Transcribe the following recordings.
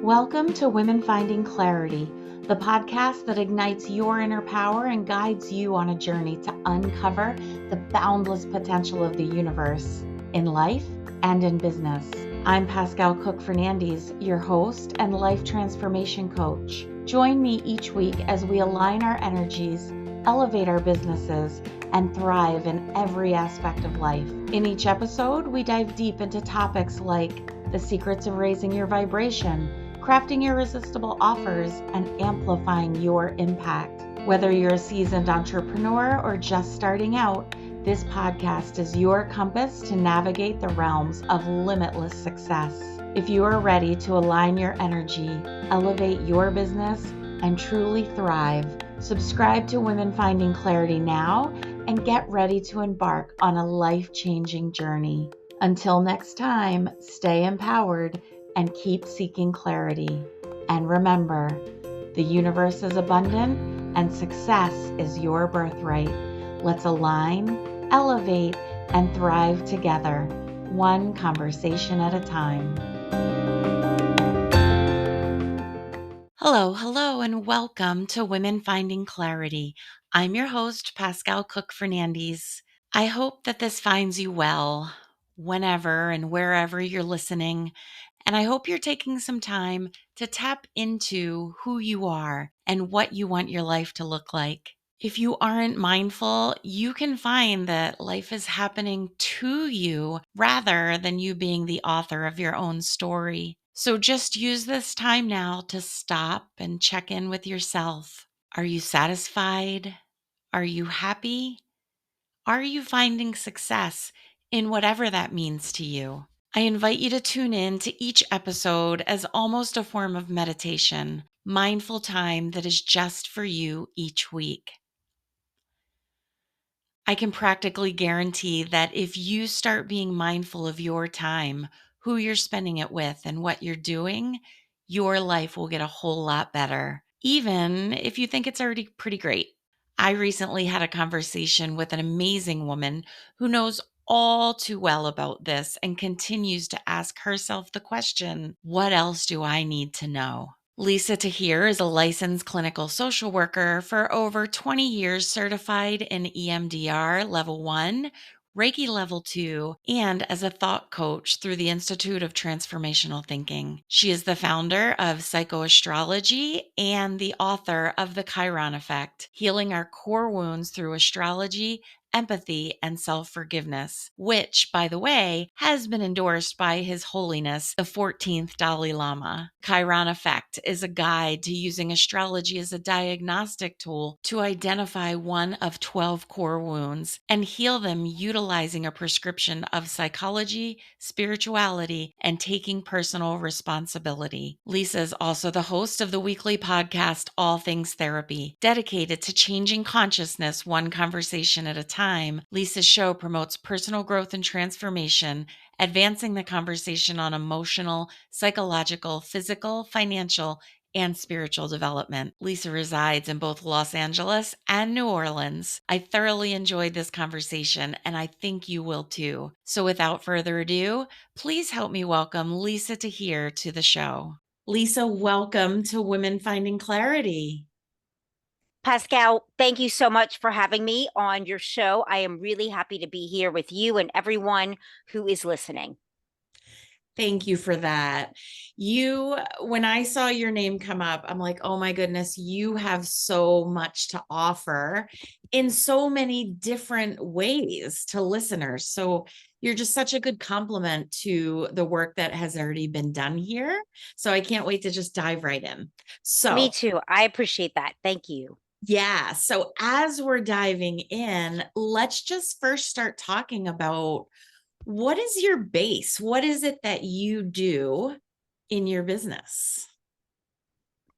Welcome to Women Finding Clarity, the podcast that ignites your inner power and guides you on a journey to uncover the boundless potential of the universe in life and in business. I'm Pascale Cook-Fernandez, your host and life transformation coach. Join me each week as we align our energies, elevate our businesses, and thrive in every aspect of life. In each episode, we dive deep into topics like the secrets of raising your vibration, crafting irresistible offers, and amplifying your impact. Whether you're a seasoned entrepreneur or just starting out, this podcast is your compass to navigate the realms of limitless success. If you are ready to align your energy, elevate your business, and truly thrive, subscribe to Women Finding Clarity now and get ready to embark on a life-changing journey. Until next time, stay empowered and keep seeking clarity. And remember, the universe is abundant and success is your birthright. Let's align, elevate, and thrive together, one conversation at a time. Hello, and welcome to Women Finding Clarity. I'm your host, Pascale Cook-Fernandez. I hope that this finds you well, whenever and wherever you're listening. And I hope you're taking some time to tap into who you are and what you want your life to look like. If you aren't mindful, you can find that life is happening to you rather than you being the author of your own story. So just use this time now to stop and check in with yourself. Are you satisfied? Are you happy? Are you finding success in whatever that means to you? I invite you to tune in to each episode as almost a form of meditation, mindful time that is just for you each week. I can practically guarantee that if you start being mindful of your time, who you're spending it with, and what you're doing, your life will get a whole lot better, even if you think it's already pretty great. I recently had a conversation with an amazing woman who knows all too well about this and continues to ask herself the question, what else do I need to know? Lisa Tahir is a licensed clinical social worker for over 20 years, certified in EMDR Level 1, Reiki Level 2, and as a thought coach through the Institute of Transformational Thinking. She is the founder of Psychoastrology and the author of the Chiron Effect, healing our core wounds through astrology, empathy, and self-forgiveness, which, by the way, has been endorsed by His Holiness, the 14th Dalai Lama. Chiron Effect is a guide to using astrology as a diagnostic tool to identify one of 12 core wounds and heal them utilizing a prescription of psychology, spirituality, and taking personal responsibility. Lisa is also the host of the weekly podcast, All Things Therapy, dedicated to changing consciousness one conversation at a time. Lisa's show promotes personal growth and transformation, advancing the conversation on emotional, psychological, physical, financial, and spiritual development. Lisa resides in both Los Angeles and New Orleans. I thoroughly enjoyed this conversation, and I think you will too. So without further ado, please help me welcome Lisa Tahir to the show. Lisa, welcome to Women Finding Clarity. Pascale, thank you so much for having me on your show. I am really happy to be here with you and everyone who is listening. Thank you for that. When I saw your name come up, I'm like, oh my goodness, you have so much to offer in so many different ways to listeners. So you're just such a good complement to the work that has already been done here. So I can't wait to just dive right in. Me too. I appreciate that. Thank you. Yeah. So as we're diving in, let's just first start talking about what is your base? What is it that you do in your business?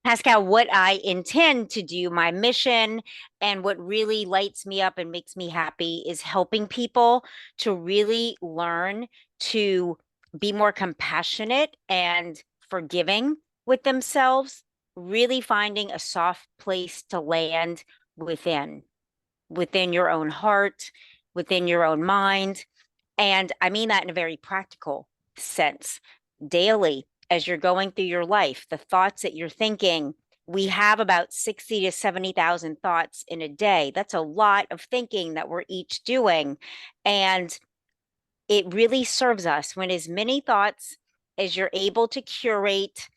Pascale, what I intend to do, my mission, and what really lights me up and makes me happy is helping people to really learn to be more compassionate and forgiving with themselves, really finding a soft place to land within your own heart, within your own mind. And I mean that in a very practical sense. Daily, as you're going through your life, the thoughts that you're thinking. We have about 60 to 70,000 thoughts in a day. That's a lot of thinking that we're each doing. And it really serves us when as many thoughts as you're able to curate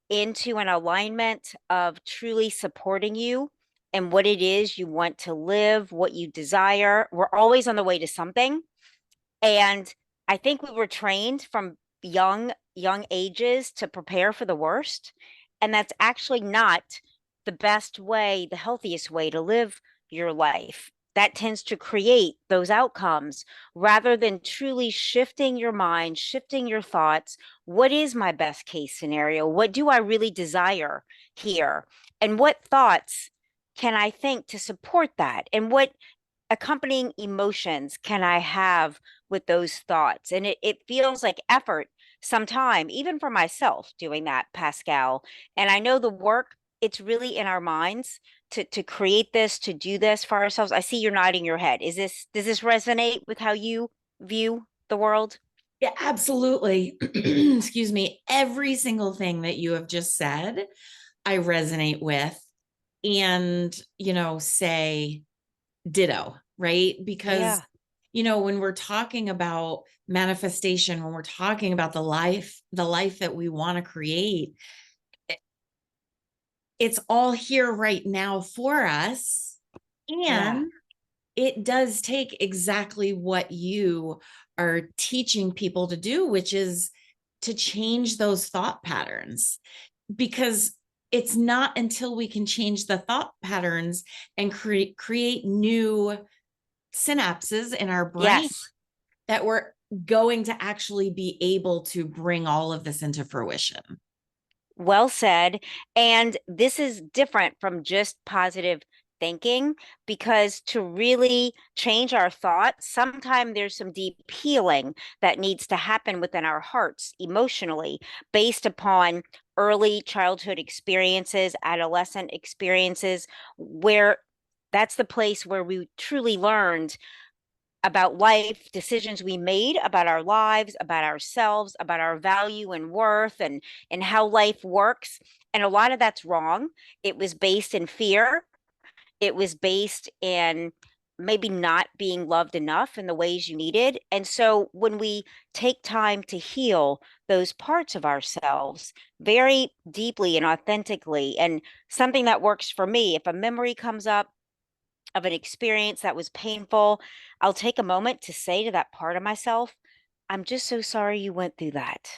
into an alignment of truly supporting you and what it is you want to live, what you desire. We're always on the way to something. And I think we were trained from young ages to prepare for the worst. And that's actually not the best way, the healthiest way to live your life. That tends to create those outcomes rather than truly shifting your mind, shifting your thoughts. What is my best case scenario? What do I really desire here? And what thoughts can I think to support that? And what accompanying emotions can I have with those thoughts? And it feels like effort sometime, even for myself doing that, Pascal. And I know the work, it's really in our minds to create this, to do this for ourselves. I see you're nodding your head. Does this resonate with how you view the world? Yeah, absolutely. Excuse me. Every single thing that you have just said, I resonate with and, say ditto, right? Because, Yeah. when we're talking about manifestation, when we're talking about the life that we want to create, it's all here right now for us. Yeah. And it does take exactly what you are teaching people to do, which is to change those thought patterns. Because it's not until we can change the thought patterns and create new synapses in our brain Yes. that we're going to actually be able to bring all of this into fruition. Well said. And this is different from just positive thinking because to really change our thoughts, sometimes there's some deep healing that needs to happen within our hearts emotionally based upon early childhood experiences, adolescent experiences, where that's the place where we truly learned about life, decisions we made about our lives, about ourselves, about our value and worth and how life works. And a lot of that's wrong. It was based in fear. It was based in maybe not being loved enough in the ways you needed. And so when we take time to heal those parts of ourselves very deeply and authentically, and something that works for me, if a memory comes up of an experience that was painful, I'll take a moment to say to that part of myself, I'm just so sorry you went through that.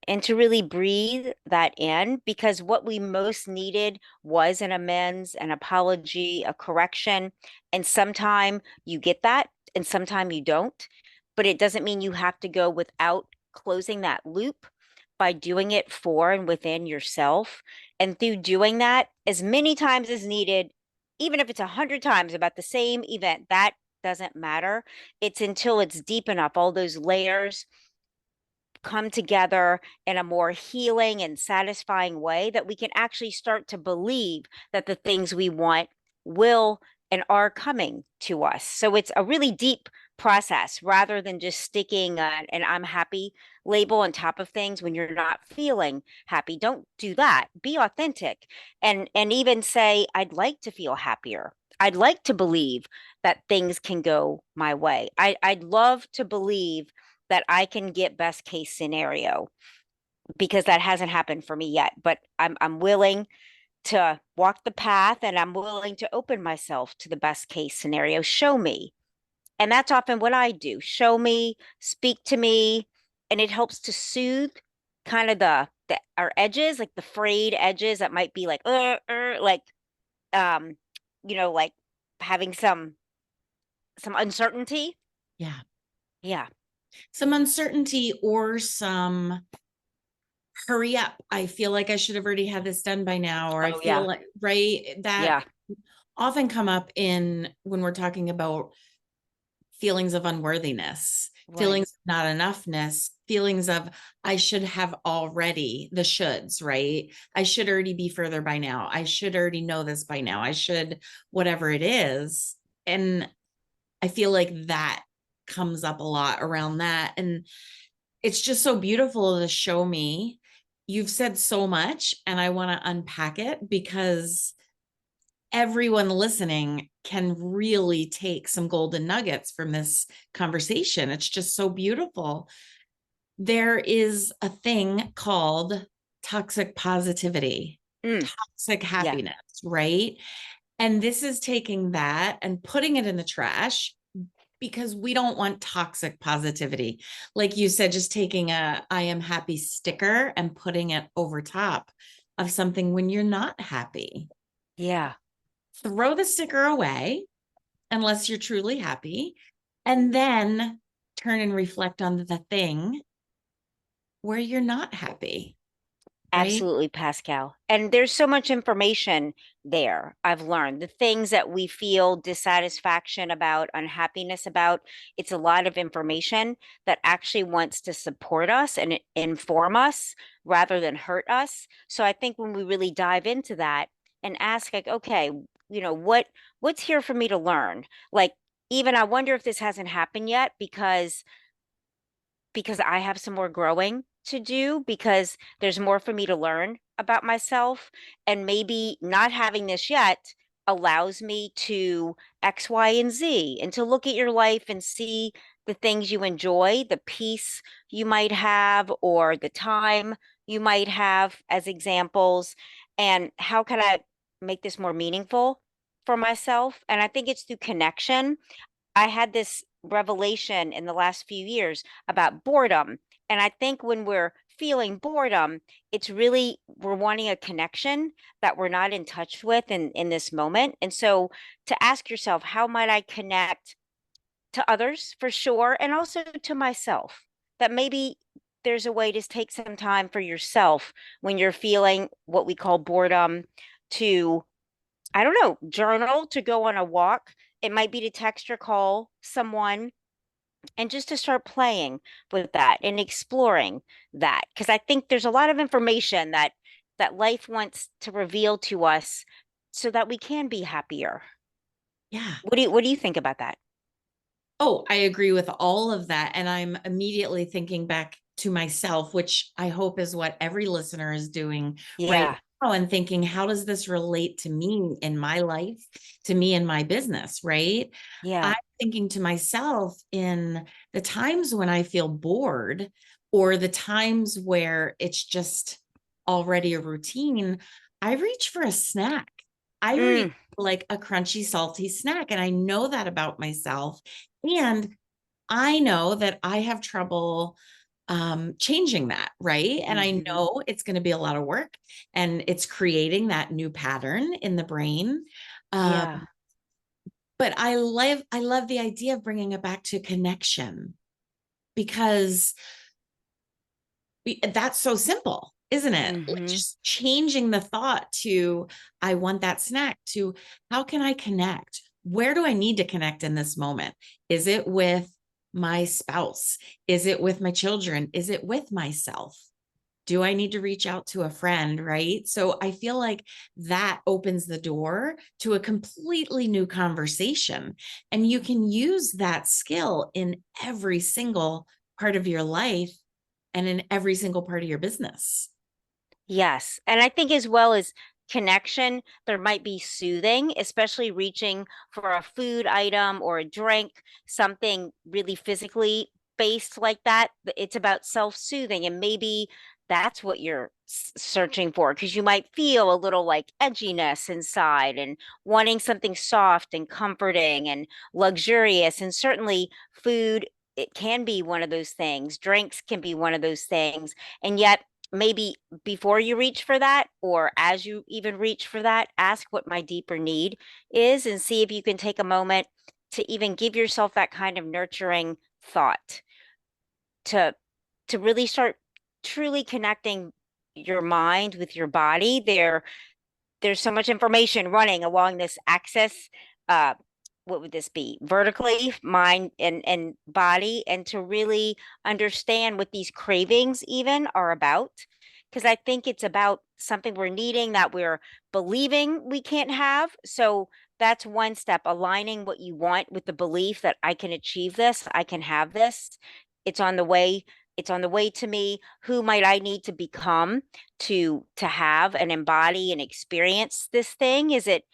And to really breathe that in, because what we most needed was an amends, an apology, a correction. And sometime you get that, and sometime you don't. But it doesn't mean you have to go without closing that loop by doing it for and within yourself. And through doing that as many times as needed, even if it's 100 times about the same event, that doesn't matter. It's until it's deep enough, all those layers come together in a more healing and satisfying way that we can actually start to believe that the things we want will and are coming to us. So it's a really deep process rather than just sticking an I'm happy label on top of things when you're not feeling happy. Don't do that. Be authentic and even say I'd like to feel happier. I'd like to believe that things can go my way. I'd love to believe that I can get best case scenario because that hasn't happened for me yet. But I'm willing to walk the path and I'm willing to open myself to the best case scenario. Show me. And that's often what I do. Show me, speak to me, and it helps to soothe kind of the our edges, like the frayed edges that might be like like um like having some uncertainty. Yeah. Yeah. Some uncertainty or some hurry up. I feel like I should have already had this done by now, or I Oh feel yeah. like, right, that Yeah. often come up in when we're talking about feelings of unworthiness, feelings Right. of not enoughness, feelings of I should have already, the shoulds, right? I should already be further by now. I should already know this by now. I should, whatever it is. And I feel like that comes up a lot around that. And it's just so beautiful to show me. You've said so much, and I want to unpack it because everyone listening can really take some golden nuggets from this conversation. It's just so beautiful. There is a thing called toxic positivity, Mm, toxic yeah. happiness, right? And this is taking that and putting it in the trash because we don't want toxic positivity. Like you said, just taking a I am happy sticker and putting it over top of something when you're not happy. Yeah. Throw the sticker away unless you're truly happy, and then turn and reflect on the thing where you're not happy, right? Absolutely, Pascal. And there's so much information there, I've learned. The things that we feel dissatisfaction about, unhappiness about, it's a lot of information that actually wants to support us and inform us rather than hurt us. So I think when we really dive into that and ask like, okay, what's here for me to learn? Like, even I wonder if this hasn't happened yet because I have some more growing to do because there's more for me to learn about myself. And maybe not having this yet allows me to X, Y, and Z and to look at your life and see the things you enjoy, the peace you might have, or the time you might have as examples. And how can I make this more meaningful for myself? And I think it's through connection. I had this revelation in the last few years about boredom. And I think when we're feeling boredom, it's really we're wanting a connection that we're not in touch with in this moment. And so to ask yourself, how might I connect to others for sure, and also to myself? That maybe there's a way to take some time for yourself when you're feeling what we call boredom to I don't know, journal, to go on a walk. It might be to text or call someone and just to start playing with that and exploring that. Because I think there's a lot of information that life wants to reveal to us so that we can be happier. Yeah. What do you think about that? Oh, I agree with all of that. And I'm immediately thinking back to myself, which I hope is what every listener is doing right Yeah, now, and thinking, how does this relate to me in my life, to me in my business, right? I'm yeah. thinking to myself in the times when I feel bored or the times where it's just already a routine, I reach for a snack. I reach Mm, for like a crunchy, salty snack. And I know that about myself. And I know that I have trouble changing that, right? And I hmm. know it's going to be a lot of work and it's creating that new pattern in the brain. Um, Yeah. but I love the idea of bringing it back to connection because that's so simple, isn't it? Like Hmm. just changing the thought to I want that snack to how can I connect? Where do I need to connect in this moment? Is it with my spouse? Is it with my children? Is it with myself? Do I need to reach out to a friend? Right. So I feel like that opens the door to a completely new conversation. And you can use that skill in every single part of your life and in every single part of your business. Yes. And I think as well as connection, there might be soothing, especially reaching for a food item or a drink, something really physically based like that. It's about self-soothing. And maybe that's what you're searching for because you might feel a little like edginess inside and wanting something soft and comforting and luxurious. And certainly food, it can be one of those things. Drinks can be one of those things. And yet, maybe before you reach for that, or as you even reach for that, ask what my deeper need is and see if you can take a moment to even give yourself that kind of nurturing thought to really start truly connecting your mind with your body. There's so much information running along this axis. Uh, what would this be? Vertically, mind and body, and to really understand what these cravings even are about. Because I think it's about something we're needing that we're believing we can't have. So that's one step, aligning what you want with the belief that I can achieve this, I can have this. It's on the way it's on the way to me. Who might I need to become to have and embody and experience this thing? Is it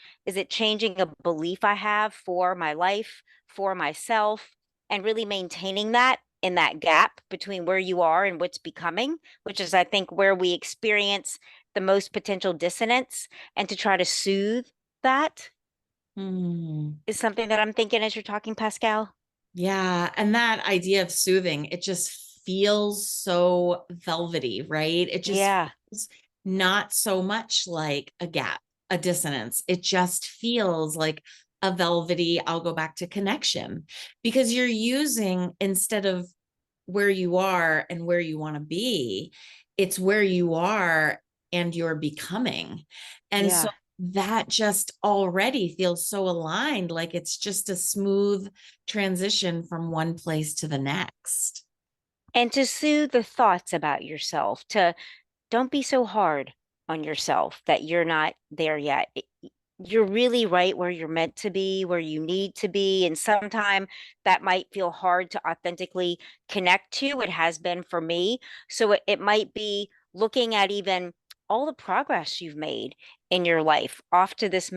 changing a belief I have for my life, for myself, and really maintaining that in that gap between where you are and what's becoming, which is, I think, where we experience the most potential dissonance, and to try to soothe that Hmm. is something that I'm thinking as you're talking, Pascal. Yeah. And that idea of soothing, it just feels so velvety, right? It just Yeah, feels not so much like a gap, a dissonance. It just feels like a velvety, I'll go back to connection because you're using instead of where you are and where you want to be, it's where you are and you're becoming. And so yeah. that just already feels so aligned, like it's just a smooth transition from one place to the next. And to soothe the thoughts about yourself, to don't be so hard on yourself that you're not there yet. You're really right where you're meant to be, where you need to be. And sometimes that might feel hard to authentically connect to. It has been for me. So it might be looking at even all the progress you've made in your life up to this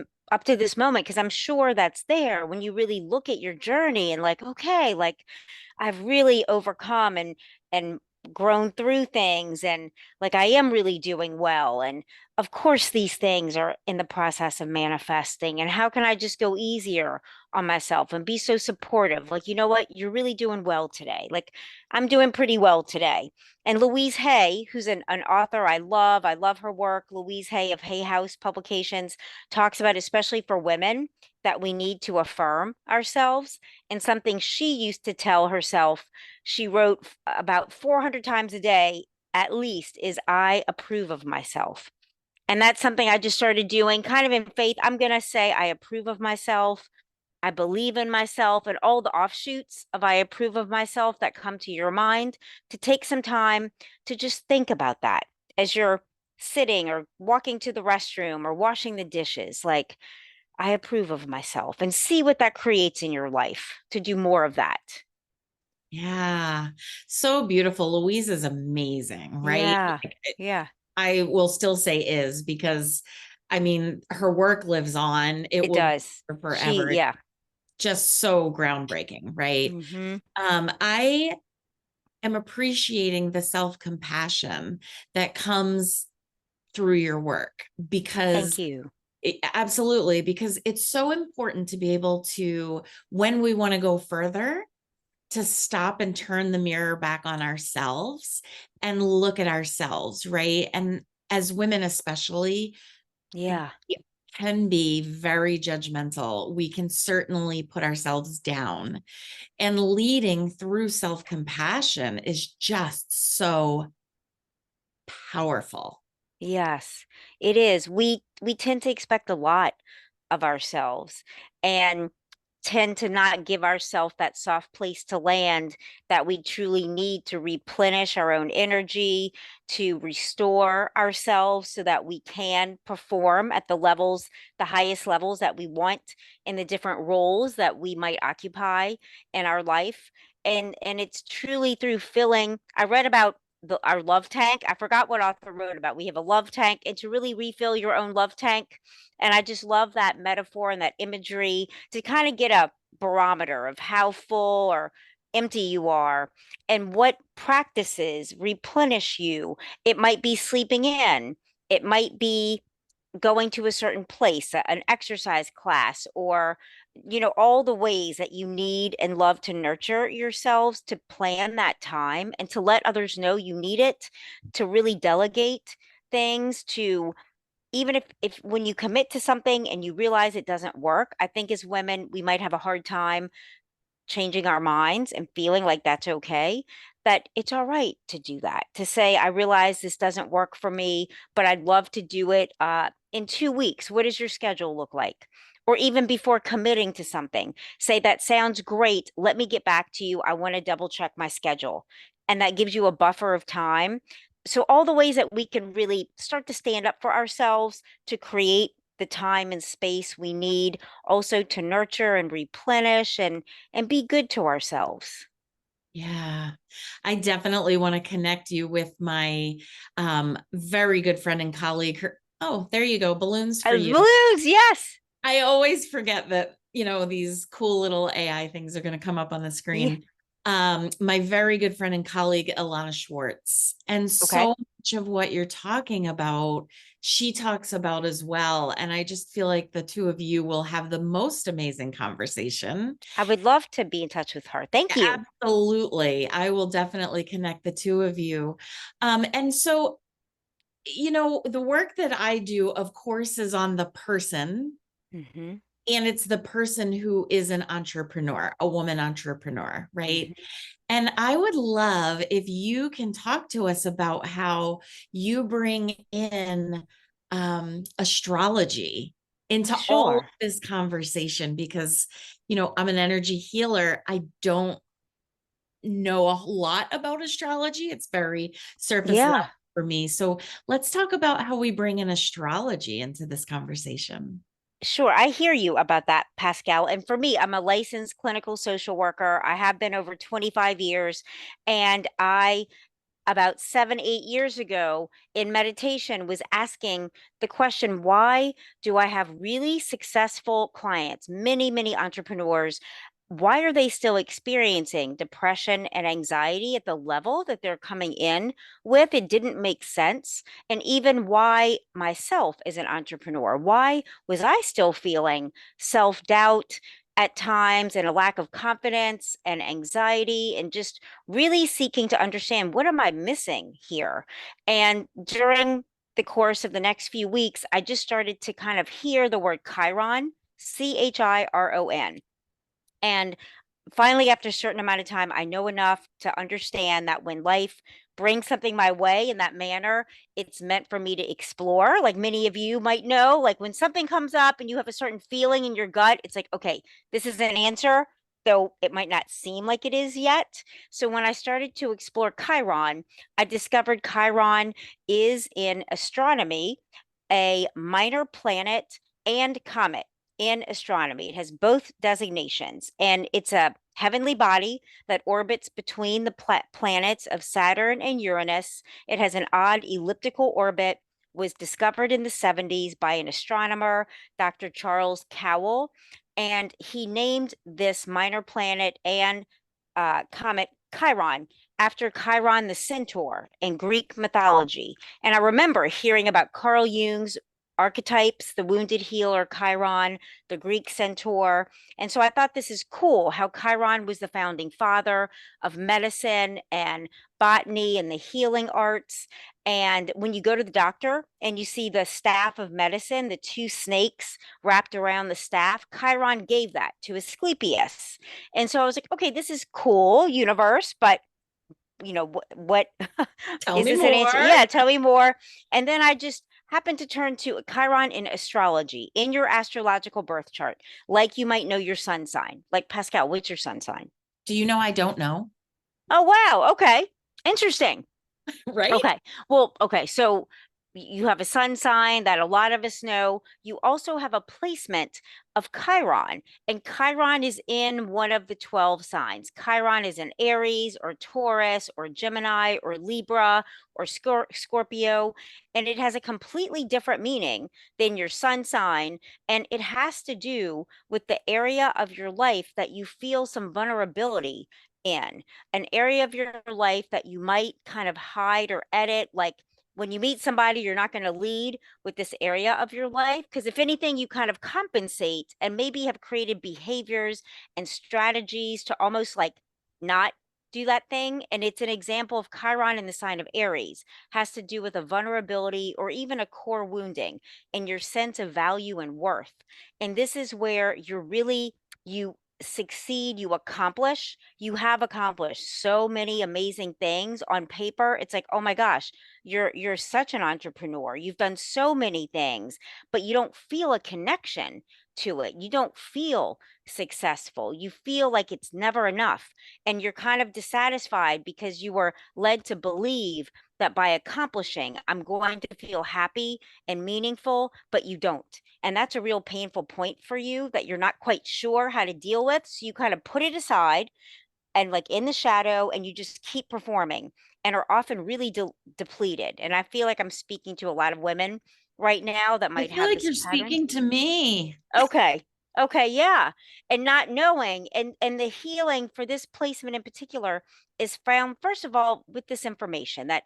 moment, because I'm sure that's there when you really look at your journey and like, okay, like I've really overcome and grown through things, and like I am really doing well. And of course these things are in the process of manifesting. And how can I just go easier on myself and be so supportive? Like, you know what? You're really doing well today. Like I'm doing pretty well today. And Louise Hay, who's an author I love her work. Louise Hay of Hay House Publications talks about, especially for women, that we need to affirm ourselves. And something she used to tell herself, she wrote about 400 times a day at least, is I approve of myself. And that's something I just started doing kind of in faith. I'm going to say I approve of myself. I believe in myself, and all the offshoots of I approve of myself that come to your mind, to take some time to just think about that as you're sitting or walking to the restroom or washing the dishes. Like, I approve of myself, and see what that creates in your life to do more of that. Yeah. So beautiful. Louise is amazing, right? Yeah. Like, Yeah. I will still say is because I mean, her work lives on. It It will be does. for She, forever. yeah. Just so groundbreaking, right? Hmm. I am appreciating the self-compassion that comes through your work Thank because you. absolutely, because it's so important to be able to, when we want to go further, to stop and turn the mirror back on ourselves and look at ourselves, right? And as women, especially, Yeah. we can be very judgmental. We can certainly put ourselves down. And leading through self compassion is just so powerful. Yes, it is. We tend to expect a lot of ourselves, and tend to not give ourselves that soft place to land that we truly need to replenish our own energy, to restore ourselves so that we can perform at the levels, the highest levels that we want in the different roles that we might occupy in our life. And it's truly through filling. I read about our love tank. I forgot what author wrote about. We have a love tank, and to really refill your own love tank. And I just love that metaphor and that imagery to kind of get a barometer of how full or empty you are, and what practices replenish you. It might be sleeping in, it might be going to a certain place, an exercise class, or all the ways that you need and love to nurture yourselves, to plan that time and to let others know you need it, to really delegate things, to even if when you commit to something and you realize it doesn't work. I think as women we might have a hard time changing our minds and feeling like that's okay, that it's all right to do that, to say, I realize this doesn't work for me, but I'd love to do it in 2 weeks. What does your schedule look like? Or even before committing to something, say, that sounds great. Let me get back to you. I want to double check my schedule. And that gives you a buffer of time. So, all the ways that we can really start to stand up for ourselves, to create the time and space we need, also to nurture and replenish and be good to ourselves. Yeah. I definitely want to connect you with my very good friend and colleague. Oh, there you go. Balloons for you. Balloons, yes. I always forget that, these cool little AI things are going to come up on the Yeah. screen. My very good friend and colleague, Alana Schwartz. And Okay. so much of what you're talking about, she talks about as well. And I just feel like the two of you will have the most amazing conversation. I would love to be in touch with her. Thank you. Absolutely. I will definitely connect the two of you. And so, the work that I do, of course, is on the person. Hmm. And it's the person who is an entrepreneur, a woman entrepreneur, right? Hmm. And I would love if you can talk to us about how you bring in astrology into all of Sure. this conversation because, I'm an energy healer. I don't know a lot about astrology. It's very surface level Yeah. for me. So let's talk about how we bring in astrology into this conversation. Sure, I hear you about that, Pascal. And for me, I'm a licensed clinical social worker. I have been over 25 years, and I about 7, 8 years ago in meditation was asking the question, why do I have really successful clients, many entrepreneurs? Why are they still experiencing depression and anxiety at the level that they're coming in with? It didn't make sense. And even why myself as an entrepreneur, why was I still feeling self-doubt at times and a lack of confidence and anxiety and just really seeking to understand what am I missing here? And during the course of the next few weeks, I just started to kind of hear the word Chiron, Chiron. And finally, after a certain amount of time, I know enough to understand that when life brings something my way in that manner, it's meant for me to explore. Like many of you might know, like when something comes up and you have a certain feeling in your gut, it's like, okay, this is an answer, though it might not seem like it is yet. So when I started to explore Chiron, I discovered Chiron is in astronomy a minor planet and comet in astronomy. It has both designations, and it's a heavenly body that orbits between the planets of Saturn and Uranus. It has an odd elliptical orbit, was discovered in the 70s by an astronomer, Dr. Charles Cowell, and he named this minor planet and comet Chiron after Chiron the centaur in Greek mythology. And I remember hearing about Carl Jung's archetypes, the wounded healer Chiron, the Greek centaur. And so I thought this is cool how Chiron was the founding father of medicine and botany and the healing arts. And when you go to the doctor and you see the staff of medicine, the two snakes wrapped around the staff, Chiron gave that to Asclepius. And so I was like, okay, this is cool, universe, but what Tell is me this an more. answer? Yeah, tell me more. And then I just happened to turn to Chiron in astrology in your astrological birth chart, like you might know your sun sign. Like Pascal, what's your sun sign? Do you know I don't know? Oh, wow. Okay. Interesting. Right? Okay. Well, okay. So you have a sun sign that a lot of us know. You also have a placement of Chiron, and Chiron is in one of the 12 signs. Chiron is in Aries or Taurus or Gemini or Libra or Scorpio, and it has a completely different meaning than your sun sign. And it has to do with the area of your life that you feel some vulnerability in, an area of your life that you might kind of hide or edit. Like when you meet somebody, you're not going to lead with this area of your life. Because if anything, you kind of compensate and maybe have created behaviors and strategies to almost like not do that thing. And it's an example of Chiron in the sign of Aries, has to do with a vulnerability or even a core wounding in your sense of value and worth. And this is where you succeed, you accomplish, you have accomplished so many amazing things on paper. It's like, oh my gosh, you're such an entrepreneur. You've done so many things, but you don't feel a connection to it. You don't feel successful. You feel like it's never enough. And you're kind of dissatisfied because you were led to believe that by accomplishing, I'm going to feel happy and meaningful, but you don't. And that's a real painful point for you that you're not quite sure how to deal with. So you kind of put it aside and like in the shadow, and you just keep performing and are often really depleted. And I feel like I'm speaking to a lot of women right now that I might feel have like this you're pattern. speaking to me. Okay. Okay, yeah. And not knowing, and the healing for this placement in particular is found first of all with this information that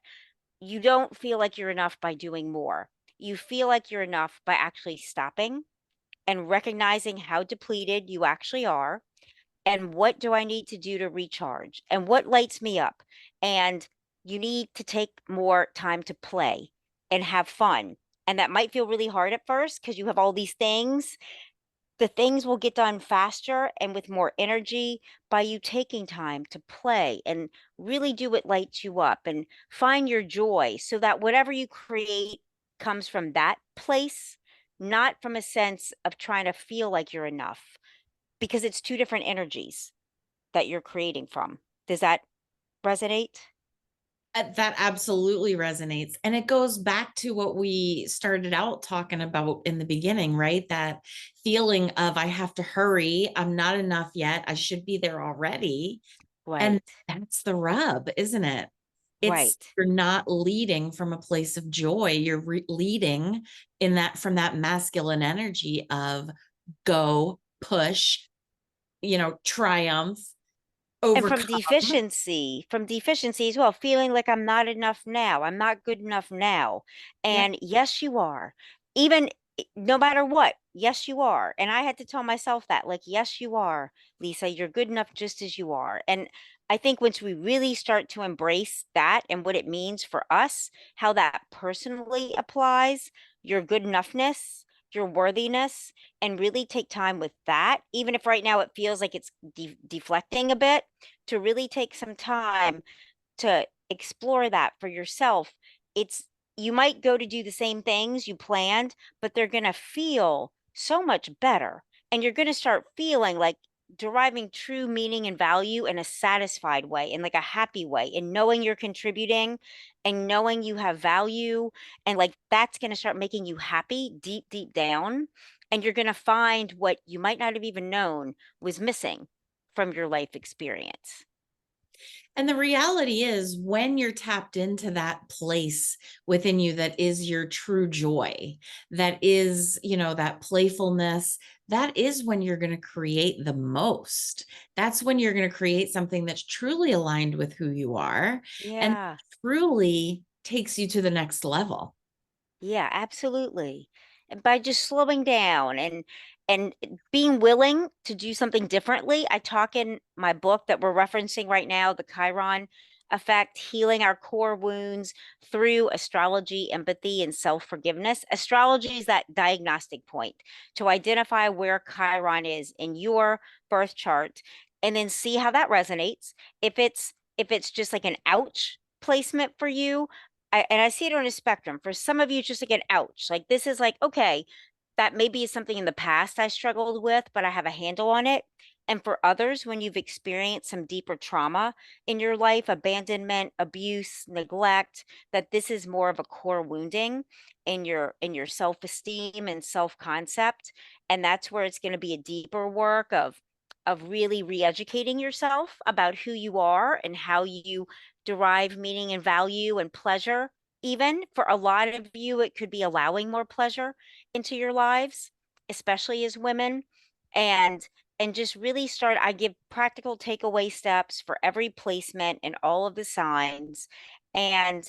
you don't feel like you're enough by doing more. You feel like you're enough by actually stopping and recognizing how depleted you actually are, and what do I need to do to recharge, and what lights me up. And you need to take more time to play and have fun. And that might feel really hard at first because you have all these things. The things will get done faster and with more energy by you taking time to play and really do what lights you up and find your joy, so that whatever you create comes from that place, not from a sense of trying to feel like you're enough, because it's two different energies that you're creating from. Does that resonate? That absolutely resonates. And it goes back to what we started out talking about in the beginning, right? That feeling of I have to hurry. I'm not enough yet. I should be there already. And Right. that's the rub, isn't it? It's Right. you're not leading from a place of joy. You're leading in that from that masculine energy of go, push, triumph, And overcome. from deficiency as well, feeling like I'm not enough now. I'm not good enough now. Yep. And yes, you are. Even no matter what, yes, you are. And I had to tell myself that, like, yes, you are, Lisa. You're good enough just as you are. And I think once we really start to embrace that and what it means for us, how that personally applies, your good enoughness, your worthiness, and really take time with that, even if right now it feels like it's deflecting a bit, to really take some time to explore that for yourself. It's You might go to do the same things you planned, but they're going to feel so much better. And you're going to start feeling like deriving true meaning and value in a satisfied way, in like a happy way, and knowing you're contributing and knowing you have value. And like that's going to start making you happy deep, deep down. And you're going to find what you might not have even known was missing from your life experience. And the reality is, when you're tapped into that place within you that is your true joy, that is, that playfulness, that is when you're going to create the most. That's when you're going to create something that's truly aligned with who you are and Yeah. truly takes you to the next level. Yeah, absolutely. And by just slowing down and being willing to do something differently. I talk in my book that we're referencing right now, The Chiron Effect, Healing Our Core Wounds Through Astrology, Empathy, and Self-Forgiveness. Astrology is that diagnostic point to identify where Chiron is in your birth chart and then see how that resonates. If it's just like an ouch placement for you, and I see it on a spectrum. For some of you, it's just like an ouch. Like this is like, okay, that maybe is something in the past I struggled with, but I have a handle on it. And for others, when you've experienced some deeper trauma in your life, abandonment, abuse, neglect, that this is more of a core wounding in your self-esteem and self-concept. And that's where it's going to be a deeper work of really re-educating yourself about who you are and how you derive meaning and value and pleasure. Even for a lot of you, it could be allowing more pleasure into your lives, especially as women. And and just really start. I give practical takeaway steps for every placement and all of the signs. And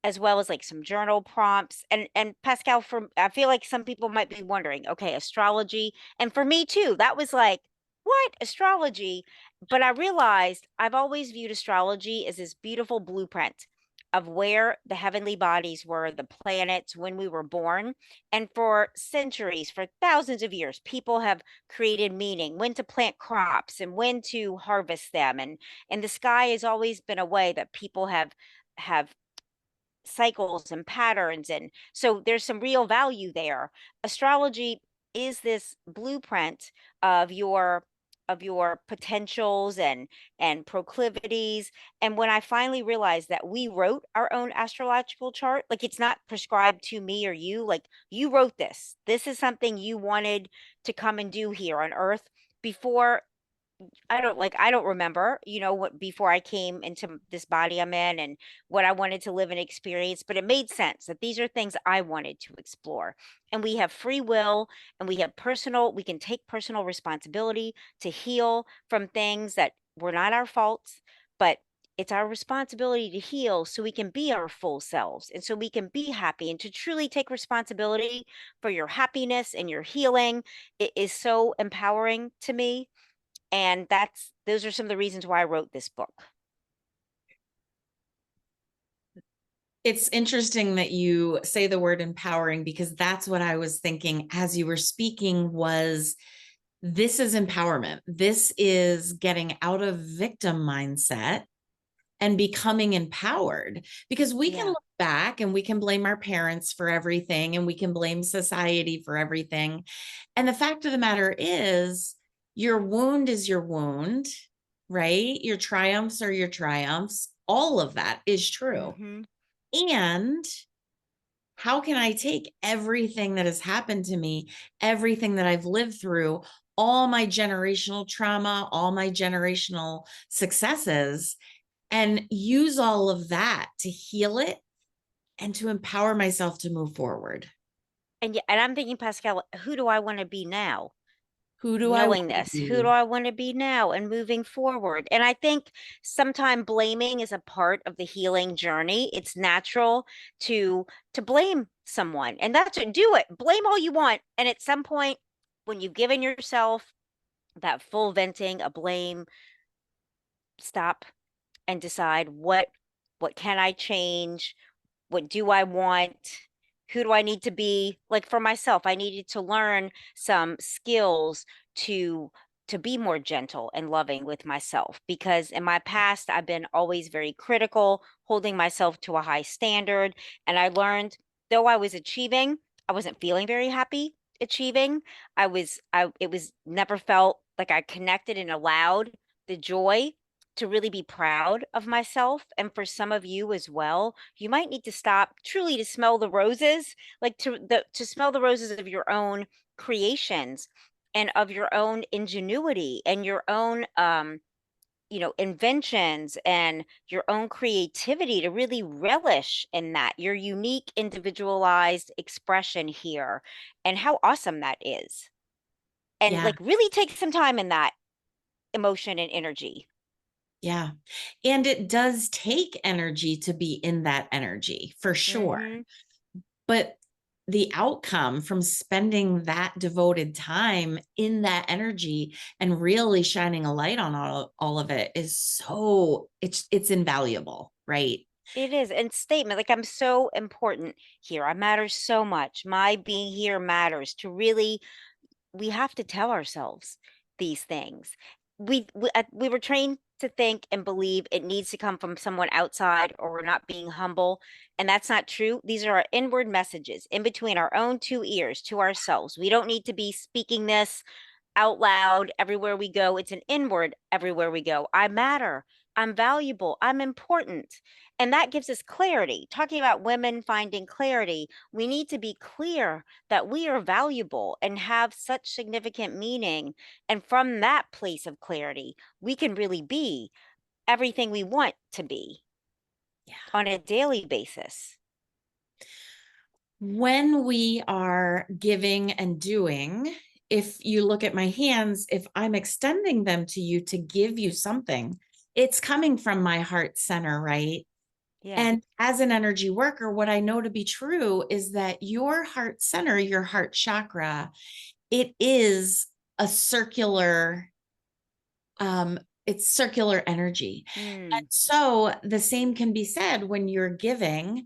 as well as like some journal prompts. And Pascal, for I feel like some people might be wondering, okay, astrology. And for me too, that was like, what astrology? But I realized I've always viewed astrology as this beautiful blueprint of where the heavenly bodies were, the planets when we were born. And for centuries, for thousands of years, people have created meaning, when to plant crops and when to harvest them. And the sky has always been a way that people have cycles and patterns, and so there's some real value there. Astrology is this blueprint of your potentials and proclivities. And when I finally realized that we wrote our own astrological chart, like it's not prescribed to me or you, like you wrote this is something you wanted to come and do here on earth before I don't remember, what before I came into this body I'm in and what I wanted to live and experience, but it made sense that these are things I wanted to explore. And we have free will and we can take personal responsibility to heal from things that were not our faults, but it's our responsibility to heal so we can be our full selves and so we can be happy and to truly take responsibility for your happiness and your healing. It is so empowering to me, and those are some of the reasons why I wrote this book. It's interesting that you say the word empowering, because that's what I was thinking as you were speaking was, this is empowerment. This is getting out of victim mindset and becoming empowered, because we can Yeah. look back and we can blame our parents for everything and we can blame society for everything. And the fact of the matter is your wound, right? Your triumphs are your triumphs. All of that is true. Mhm. And how can I take everything that has happened to me, everything that I've lived through, all my generational trauma, all my generational successes, and use all of that to heal it and to empower myself to move forward? And I'm thinking, Pascal, who do I wanna be now? Who do I want Knowing to this, who do be? I wanna be now and moving forward? And I think sometime blaming is a part of the healing journey. It's natural to blame someone, and that's it. Do it. Blame all you want, and at some point, when you've given yourself that full venting of blame, stop and decide, what can I change? What do I want? Who do I need to be? Like for myself, I needed to learn some skills to be more gentle and loving with myself, because in my past I've been always very critical, holding myself to a high standard, and I learned, though I was achieving, I wasn't feeling very happy achieving. I it was never felt like I connected and allowed the joy to really be proud of myself. And for some of you as well, you might need to stop truly to smell the roses, like to smell the roses of your own creations and of your own ingenuity and your own inventions and your own creativity, to really relish in that, your unique individualized expression here, and how awesome that is. And Yeah, like really take some time in that emotion and energy. yeah. And it does take energy to be in that energy for sure. Mhm. But the outcome from spending that devoted time in that energy and really shining a light on all of it is so, it's invaluable, right? It is, and statement, like, I'm so important here, I matter so much, my being here matters, to really we have to tell ourselves these things. We were trained to think and believe it needs to come from someone outside, or we're not being humble, and that's not true. These are our inward messages in between our own 2 ears to ourselves. We don't need to be speaking this out loud everywhere we go. It's an inward everywhere we go. I matter. I'm valuable. I'm important. And that gives us clarity. Talking about women finding clarity, we need to be clear that we are valuable and have such significant meaning. And from that place of clarity, we can really be everything we want to be Yeah. on a daily basis. When we are giving and doing, if you look at my hands, if I'm extending them to you to give you something, it's coming from my heart center, right? Yeah. And as an energy worker, what I know to be true is that your heart center, your heart chakra, it is a circular, it's circular energy. And Mm, so the same can be said when you're giving,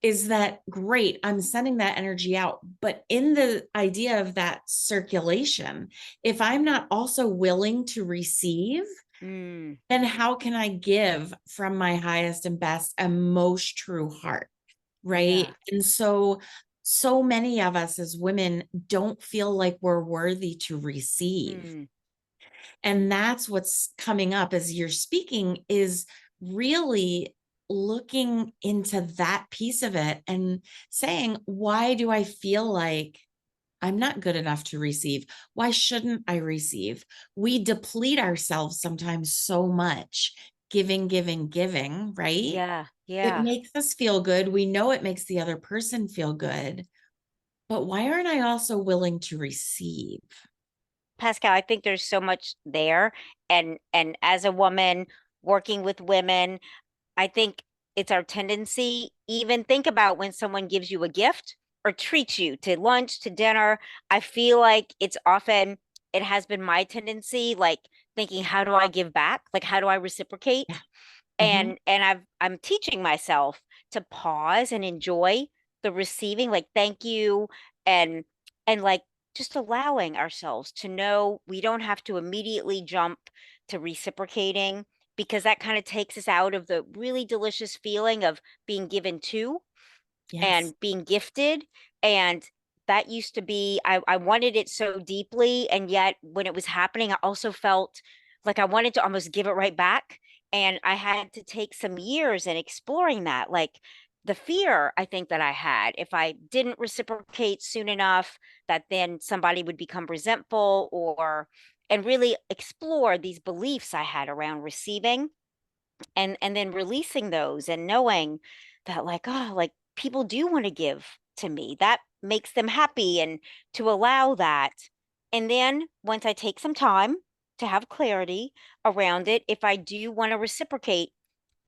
is that great? I'm sending that energy out. But in the idea of that circulation, if I'm not also willing to receive, mm, then how can I give from my highest and best and most true heart? yeah. Right. And so, so many of us as women don't feel like we're worthy to receive. Mm, And that's what's coming up as you're speaking, is really looking into that piece of it and saying, why do I feel like I'm not good enough to receive. Why shouldn't I receive? We deplete ourselves sometimes so much, giving, giving, giving, right? Yeah, It yeah. makes us feel good. We know it makes the other person feel good. But why aren't I also willing to receive? Pascal, I think there's so much there. And as a woman working with women, I think it's our tendency, even think about when someone gives you a gift or treats you to lunch, to dinner. I feel like it's often, it has been my tendency, like thinking, how do I give back? Like, how do I Yeah. reciprocate? Hmm. And I'm teaching myself to pause and enjoy the receiving, like thank you, and like just allowing ourselves to know we don't have to immediately jump to reciprocating, because that kind of takes us out of the really delicious feeling of being given to Yes. and being gifted. And that used to be, I wanted it so deeply. And yet when it was happening, I also felt like I wanted to almost give it right back. And I had to take some years in exploring that. Like the fear I think that I had, if I didn't reciprocate soon enough, that then somebody would become resentful, or, and really explore these beliefs I had around receiving, and then releasing those and knowing that, like, oh, like people do want to give to me, that makes them happy, and to allow that. And then once I take some time to have clarity around it, if I do want to reciprocate,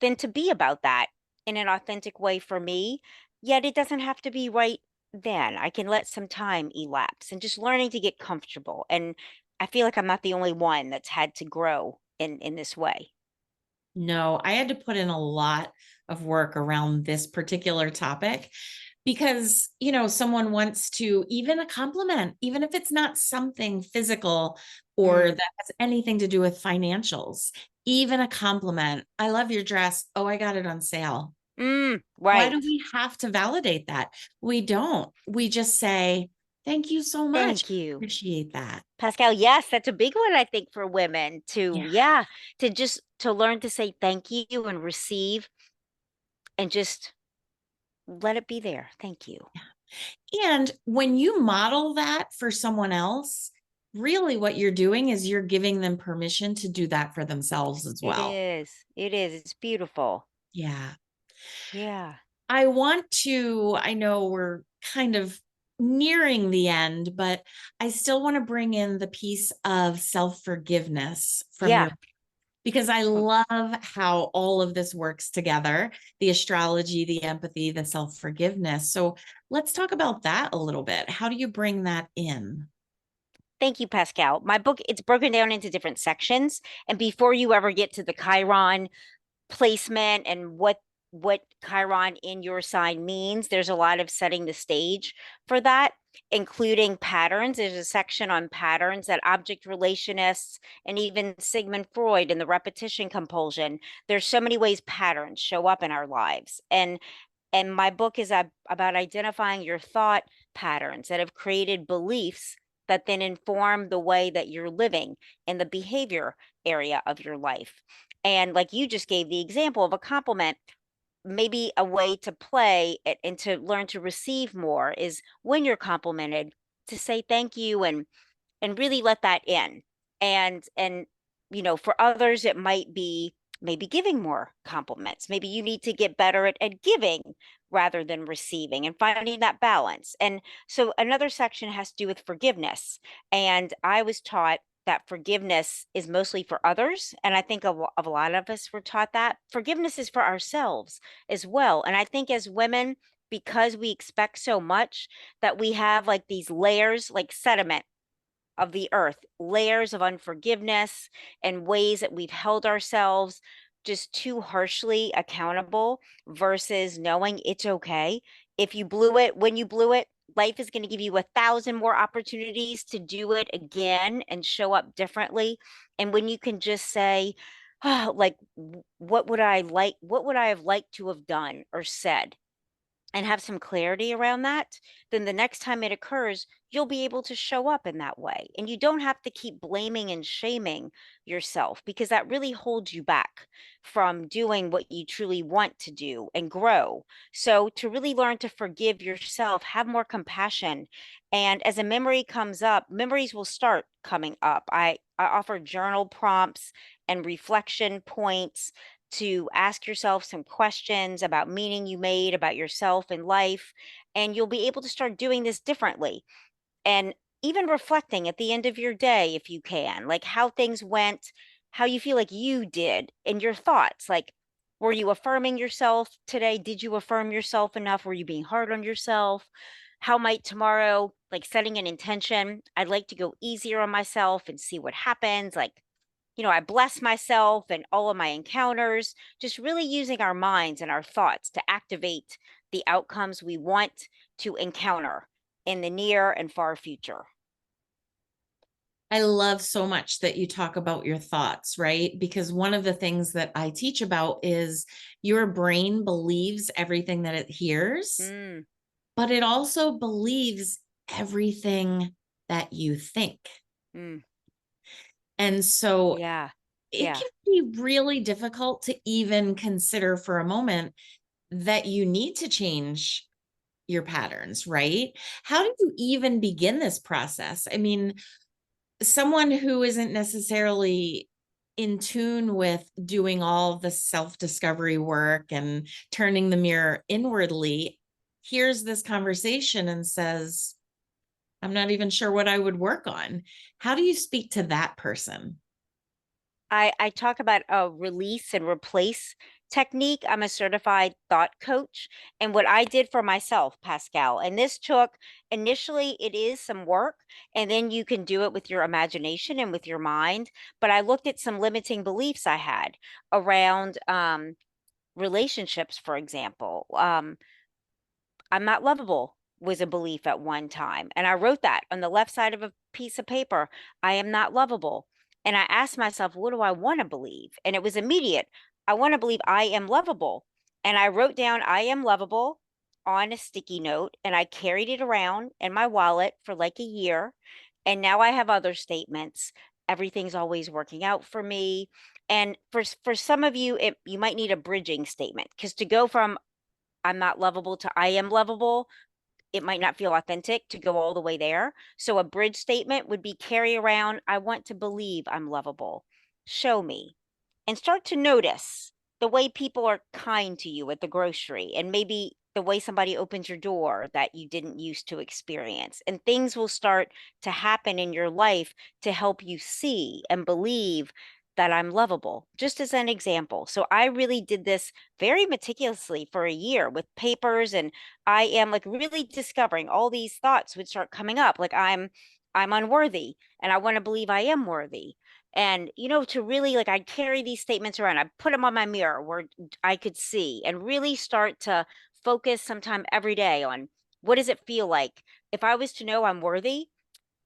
then to be about that in an authentic way for me. Yet it doesn't have to be right then. I can let some time elapse, and just learning to get comfortable. And I feel like I'm not the only one that's had to grow in this way. No, I had to put in a lot of work around this particular topic because, someone wants to, even a compliment, even if it's not something physical or Mm, that has anything to do with financials, even a compliment. I love your dress. Oh, I got it on sale. Why do right. we have to validate that? We don't. We just say, thank you so much. Thank you, Appreciate that. Pascal. Yes, that's a big one, I think, for women to, Yeah. yeah, to just to learn to say thank you and receive, and just let it be there. Thank you. And when you model that for someone else, really what you're doing is you're giving them permission to do that for themselves as It well. is. It is. It's beautiful. Yeah. Yeah. I know we're kind of nearing the end, but I still want to bring in the piece of self forgiveness from Yeah. your, because I love how all of this works together, the astrology, the empathy, the self forgiveness. So let's talk about that a little bit. How do you bring that in? Thank you, Pascal. My book, it's broken down into different sections. And before you ever get to the Chiron placement and what Chiron in your sign means, there's a lot of setting the stage for that, including patterns. There's a section on patterns that object relationists and even Sigmund Freud and the repetition compulsion. There's so many ways patterns show up in our lives. And my book is about identifying your thought patterns that have created beliefs that then inform the way that you're living in the behavior area of your life. And like you just gave the example of a compliment, maybe a way to play it and to learn to receive more is when you're complimented, to say thank you, and really let that in. And for others it might be maybe giving more compliments. Maybe you need to get better at giving rather than receiving, and finding that balance. And so another section has to do with forgiveness. And I was taught that forgiveness is mostly for others, and I think of a lot of us were taught that forgiveness is for ourselves as well. And I think as women, because we expect so much, that we have like these layers, like sediment of the earth, layers of unforgiveness and ways that we've held ourselves just too harshly accountable, versus knowing it's okay. If you blew it, when you blew it, life is going to give you 1,000 more opportunities to do it again and show up differently. And when you can just say, oh, like, what would I have liked to have done or said and have some clarity around that, then the next time it occurs, you'll be able to show up in that way. And you don't have to keep blaming and shaming yourself because that really holds you back from doing what you truly want to do and grow. So, to really learn to forgive yourself, have more compassion. And as a memory comes up, memories will start coming up. I offer journal prompts and reflection points to ask yourself some questions about meaning you made about yourself and life. And you'll be able to start doing this differently. And even reflecting at the end of your day, if you can, like how things went, how you feel like you did, and your thoughts. Like, were you affirming yourself today? Did you affirm yourself enough? Were you being hard on yourself? How might tomorrow, like setting an intention, I'd like to go easier on myself and see what happens. Like, I bless myself and all of my encounters, just really using our minds and our thoughts to activate the outcomes we want to encounter in the near and far future. I love so much that you talk about your thoughts, right? Because one of the things that I teach about is your brain believes everything that it hears, Mm, but it also believes everything that you think. mm, And so yeah, it yeah. can be really difficult to even consider for a moment that you need to change your patterns, right? How do you even begin this process? I mean, someone who isn't necessarily in tune with doing all the self discovery work and turning the mirror inwardly hears this conversation and says, I'm not even sure what I would work on. How do you speak to that person? I talk about a release and replace technique. I'm a certified thought coach. And what I did for myself, Pascal, and this took initially, it is some work, and then you can do it with your imagination and with your mind. But I looked at some limiting beliefs I had around relationships, for example. I'm not lovable was a belief at one time. And I wrote that on the left side of a piece of paper. I am not lovable. And I asked myself, what do I want to believe? And it was immediate. I want to believe I am lovable. And I wrote down, I am lovable on a sticky note and I carried it around in my wallet for like a year. And now I have other statements. Everything's always working out for me. And for some of you, you might need a bridging statement because to go from I'm not lovable to I am lovable, it might not feel authentic to go all the way there. So a bridge statement would be carry around, I want to believe I'm lovable. Show me. And start to notice the way people are kind to you at the grocery and maybe the way somebody opens your door that you didn't used to experience. And things will start to happen in your life to help you see and believe that I'm lovable, just as an example. So I really did this very meticulously for a year with papers and I am like really discovering all these thoughts would start coming up like I'm unworthy and I want to believe I am worthy. And to really like I carry these statements around. I put them on my mirror where I could see and really start to focus sometime every day on what does it feel like if I was to know I'm worthy,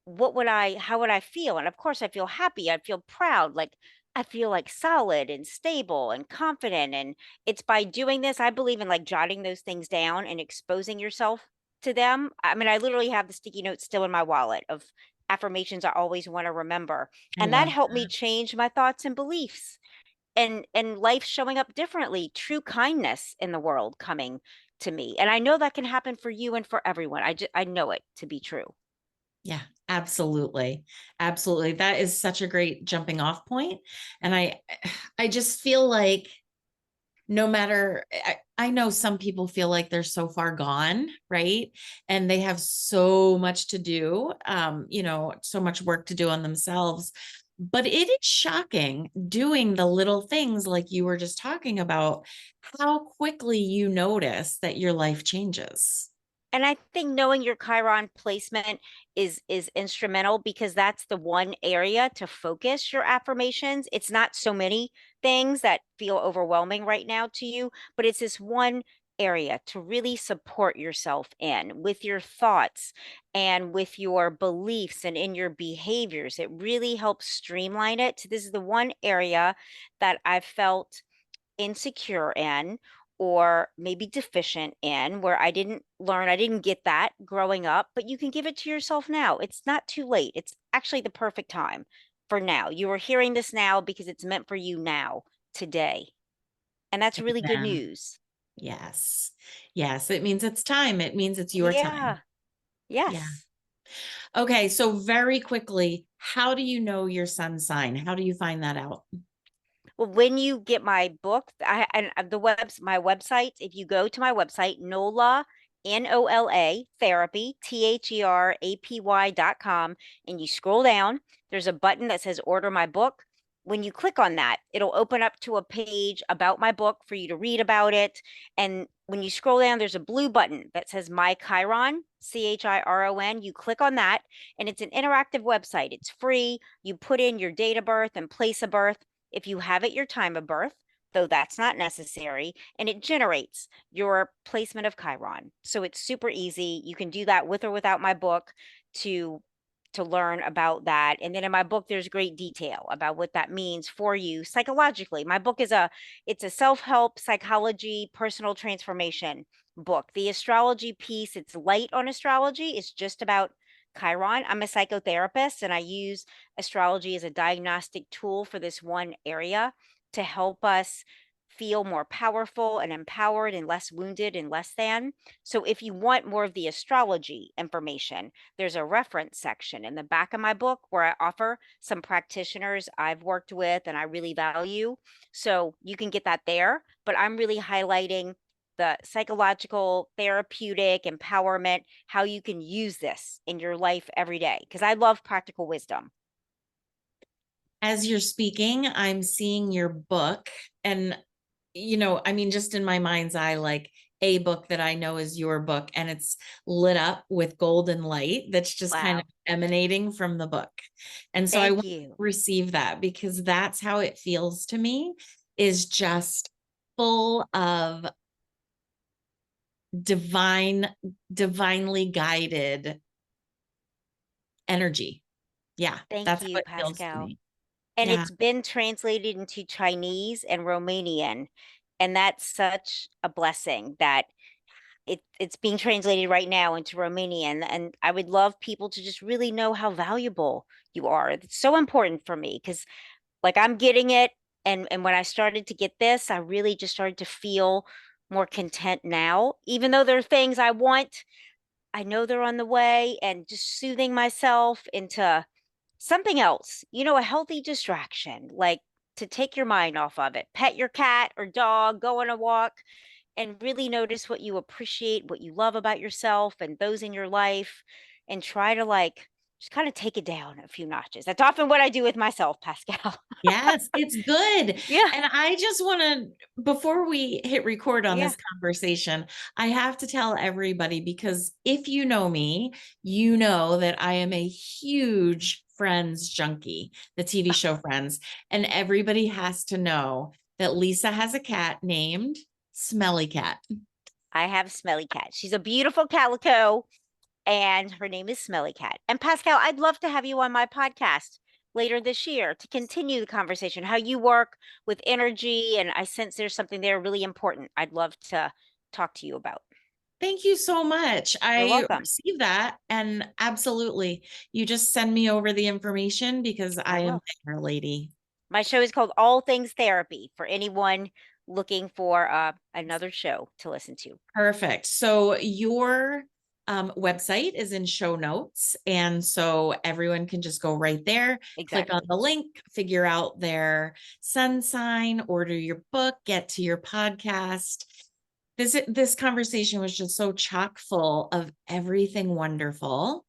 how would I feel? And of course I feel happy. I feel proud. Like I feel like solid and stable and confident. And it's by doing this, I believe in like jotting those things down and exposing yourself to them. I mean, I literally have the sticky notes still in my wallet of affirmations I always want to remember. I And that love helped me change my thoughts and beliefs and life showing up differently, true kindness in the world coming to me. And I know that can happen for you and for everyone. I know it to be true. Yeah, absolutely. Absolutely. That is such a great jumping off point. And I just feel like no matter, I know some people feel like they're so far gone, right? And they have so much to do, so much work to do on themselves. But it is shocking doing the little things like you were just talking about, how quickly you notice that your life changes. And I think knowing your Chiron placement is instrumental because that's the one area to focus your affirmations. It's not so many things that feel overwhelming right now to you, but it's this one area to really support yourself in with your thoughts and with your beliefs and in your behaviors. It really helps streamline it. This is the one area that I've felt insecure in or maybe deficient in, where I didn't learn, I didn't get that growing up, but you can give it to yourself now. It's not too late. It's actually the perfect time for now. You are hearing this now because it's meant for you now, today. And that's really good Amen. news. Yes. Yes. It means it's time. It means it's your time. Yeah. Yeah. Yes. Okay. So, very quickly, how do you know your sun sign? How do you find that out? Well, when you get my book, my website, if you go to my website, NOLA therapy, THERAPY.com, and you scroll down, there's a button that says order my book. When you click on that, it'll open up to a page about my book for you to read about it. And when you scroll down, there's a blue button that says My Chiron, CHIRON. You click on that, and it's an interactive website. It's free. You put in your date of birth and place of birth if you have it your time of birth, though that's not necessary, and it generates your placement of Chiron. So it's super easy. You can do that with or without my book to learn about that. And then in my book, there's great detail about what that means for you psychologically. My book is it's a self-help psychology, personal transformation book. The astrology piece, it's light on astrology. It's just about Chiron. I'm a psychotherapist and I use astrology as a diagnostic tool for this one area to help us feel more powerful and empowered and less wounded and less than. So if you want more of the astrology information, there's a reference section in the back of my book where I offer some practitioners I've worked with and I really value. So you can get that there, but I'm really highlighting the psychological, therapeutic empowerment, how you can use this in your life every day. Because I love practical wisdom. As you're speaking, I'm seeing your book. And, I mean, just in my mind's eye, like a book that I know is your book, and it's lit up with golden light that's just kind of Wow. emanating from the book. And so I want Thank to you. receive that because that's how it feels to me, is just full of divinely guided energy. Yeah, Thank that's how you, it feels to Pascale. me. And Yeah. it's been translated into Chinese and Romanian. And that's such a blessing that it's being translated right now into Romanian. And I would love people to just really know how valuable you are. It's so important for me because like I'm getting it. And when I started to get this, I really just started to feel more content now. Even though there are things I want, I know they're on the way, and just soothing myself into something else, a healthy distraction, like to take your mind off of it. Pet your cat or dog, go on a walk, and really notice what you appreciate, what you love about yourself and those in your life, and try to like just kind of take it down a few notches. That's often what I do with myself, Pascal. Yes, it's good. Yeah, And I just want to, before we hit record on yeah. this conversation, I have to tell everybody because if you know me, you know that I am a huge Friends junkie, the TV show Friends. And everybody has to know that Lisa has a cat named Smelly Cat. I have a smelly cat. She's a beautiful calico, and her name is Smelly Cat. And Pascal, I'd love to have you on my podcast later this year to continue the conversation, how you work with energy. And I sense there's something there really important I'd love to talk to you about. Thank you so much. You're I welcome. received that. And absolutely, you just send me over the information because I I am will. there, lady. My show is called All Things Therapy for anyone looking for another show to listen to. Perfect. So your website is in show notes. And so everyone can just go right there, click on Exactly. the link, figure out their sun sign, order your book, get to your podcast. This conversation was just so chock full of everything wonderful.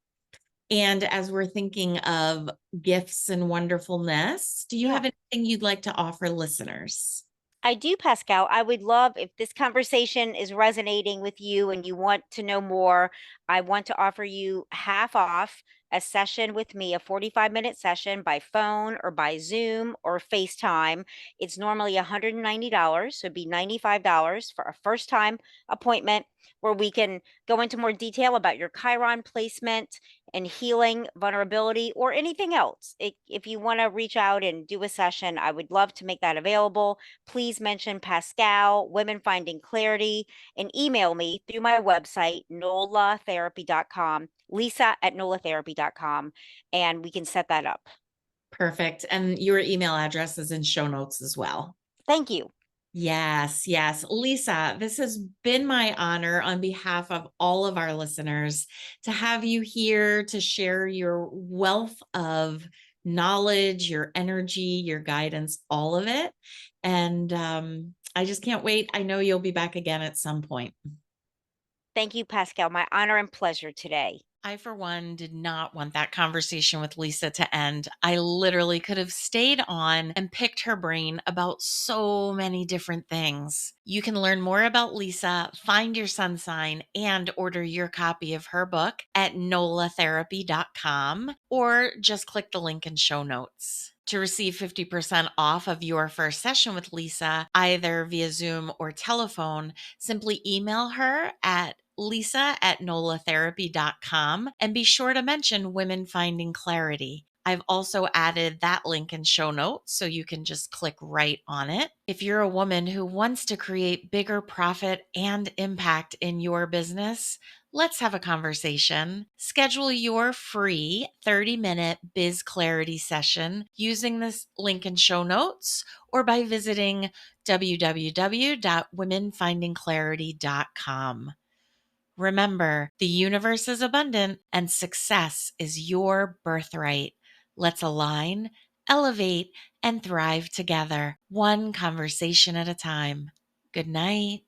And as we're thinking of gifts and wonderfulness, do you Yeah. have anything you'd like to offer listeners? I do, Pascal. I would love if this conversation is resonating with you and you want to know more. I want to offer you half off a session with me, a 45-minute session by phone or by Zoom or FaceTime. It's normally $190, so it'd be $95 for a first time appointment where we can go into more detail about your Chiron placement and healing, vulnerability, or anything else. If you want to reach out and do a session, I would love to make that available. Please mention Pascale, Women Finding Clarity, and email me through my website, nolatherapy.com, lisa@nolatherapy.com, and we can set that up. Perfect. And your email address is in show notes as well. Thank you. Yes, yes. Lisa, this has been my honor on behalf of all of our listeners to have you here to share your wealth of knowledge, your energy, your guidance, all of it. And I just can't wait. I know you'll be back again at some point. Thank you, Pascal. My honor and pleasure today. I, for one, did not want that conversation with Lisa to end. I literally could have stayed on and picked her brain about so many different things. You can learn more about Lisa, find your sun sign, and order your copy of her book at nolatherapy.com or just click the link in show notes. To receive 50% off of your first session with Lisa, either via Zoom or telephone, simply email her at lisa@nolatherapy.com and be sure to mention Women Finding Clarity. I've also added that link in show notes so you can just click right on it. If you're a woman who wants to create bigger profit and impact in your business, let's have a conversation. Schedule your free 30-minute Biz Clarity session using this link in show notes or by visiting www.womenfindingclarity.com. Remember, the universe is abundant and success is your birthright. Let's align, elevate, and thrive together, one conversation at a time. Good night.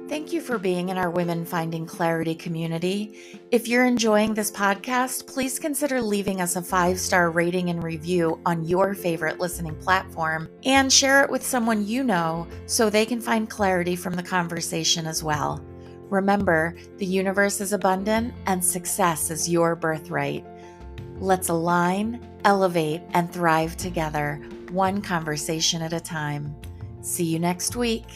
Thank you for being in our Women Finding Clarity community. If you're enjoying this podcast, please consider leaving us a 5-star rating and review on your favorite listening platform and share it with someone you know so they can find clarity from the conversation as well. Remember, the universe is abundant and success is your birthright. Let's align, elevate, and thrive together, one conversation at a time. See you next week.